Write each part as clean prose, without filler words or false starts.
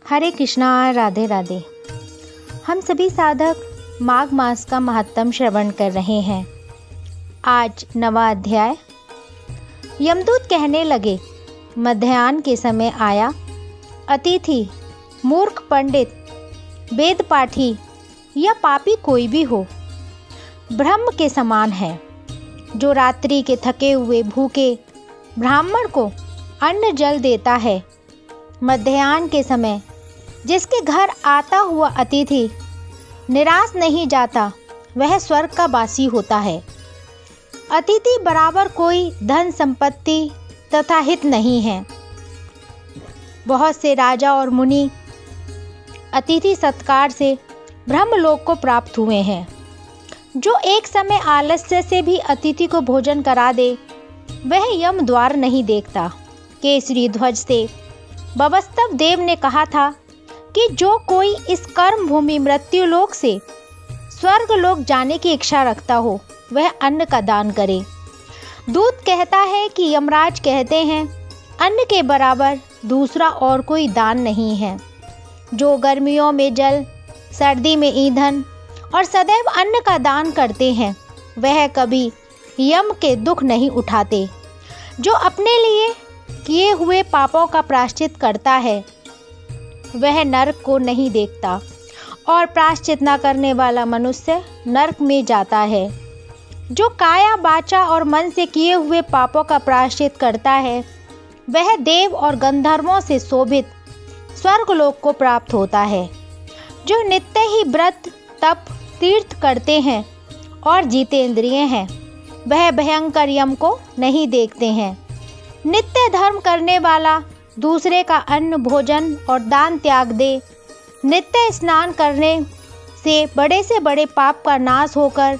हरे कृष्णा, राधे राधे। हम सभी साधक माघ मास का महत्तम श्रवण कर रहे हैं। आज 9वां अध्याय। यमदूत कहने लगे, मध्याह्न के समय आया। अतिथि, मूर्ख पंडित, वेद पाठी या पापी कोई भी हो, ब्रह्म के समान है, जो रात्रि के थके हुए भूखे ब्राह्मण को अन्न जल देता है। मध्याह्न के समय जिसके घर आता हुआ अतिथि निराश नहीं जाता, वह स्वर्ग का वासी होता है। अतिथि बराबर कोई धन संपत्ति तथा हित नहीं है। बहुत से राजा और मुनि अतिथि सत्कार से ब्रह्मलोक को प्राप्त हुए हैं। जो एक समय आलस्य से भी अतिथि को भोजन करा दे, वह यम द्वार नहीं देखता। केसरी ध्वज से बवस्तव देव ने कहा था कि जो कोई इस कर्म भूमि मृत्यु लोक से स्वर्ग लोक जाने की इच्छा रखता हो, वह अन्न का दान करे। दूत कहता है कि यमराज कहते हैं, अन्न के बराबर दूसरा और कोई दान नहीं है। जो गर्मियों में जल, सर्दी में ईंधन और सदैव अन्न का दान करते हैं, वह कभी यम के दुख नहीं उठाते। जो अपने लिए किए हुए पापों का प्रायश्चित करता है, वह नरक को नहीं देखता, और प्रायश्चित न करने वाला मनुष्य नरक में जाता है। जो काया, वाचा और मन से किए हुए पापों का प्रायश्चित करता है, वह देव और गंधर्वों से शोभित स्वर्गलोक को प्राप्त होता है। जो नित्य ही व्रत, तप, तीर्थ करते हैं और जितेंद्रिय हैं, वह भयंकर यम को नहीं देखते हैं। नित्य धर्म करने वाला दूसरे का अन्न, भोजन और दान त्याग दे। नित्य स्नान करने से बड़े पाप का नाश होकर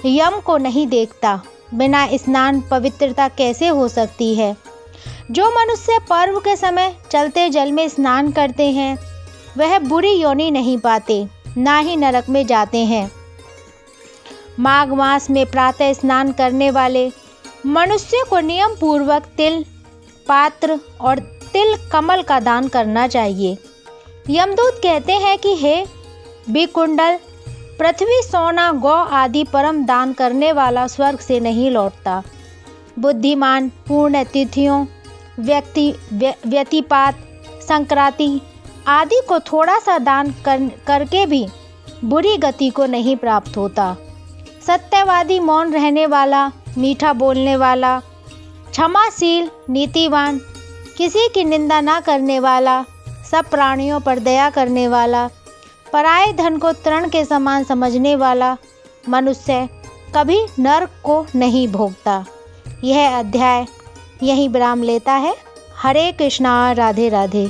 यम को नहीं देखता। बिना स्नान पवित्रता कैसे हो सकती है? जो मनुष्य पर्व के समय चलते जल में स्नान करते हैं, वह बुरी योनि नहीं पाते, ना ही नरक में जाते हैं। माघ मास में प्रातः स्नान करने वाले मनुष्य को नियम पूर्वक तिल, पात्र और तिल कमल का दान करना चाहिए। यमदूत कहते हैं कि हे विकुंडल, पृथ्वी, सोना, गौ आदि परम दान करने वाला स्वर्ग से नहीं लौटता। बुद्धिमान पूर्ण तिथियों, व्यतिपात, संक्रांति आदि को थोड़ा सा दान करके भी बुरी गति को नहीं प्राप्त होता। सत्यवादी, मौन रहने वाला, मीठा बोलने वाला, क्षमाशील, नीतिवान, किसी की निंदा न करने वाला, सब प्राणियों पर दया करने वाला, पराये धन को तृण के समान समझने वाला मनुष्य कभी नरक को नहीं भोगता। यह अध्याय यहीं विराम लेता है। हरे कृष्णा, राधे राधे।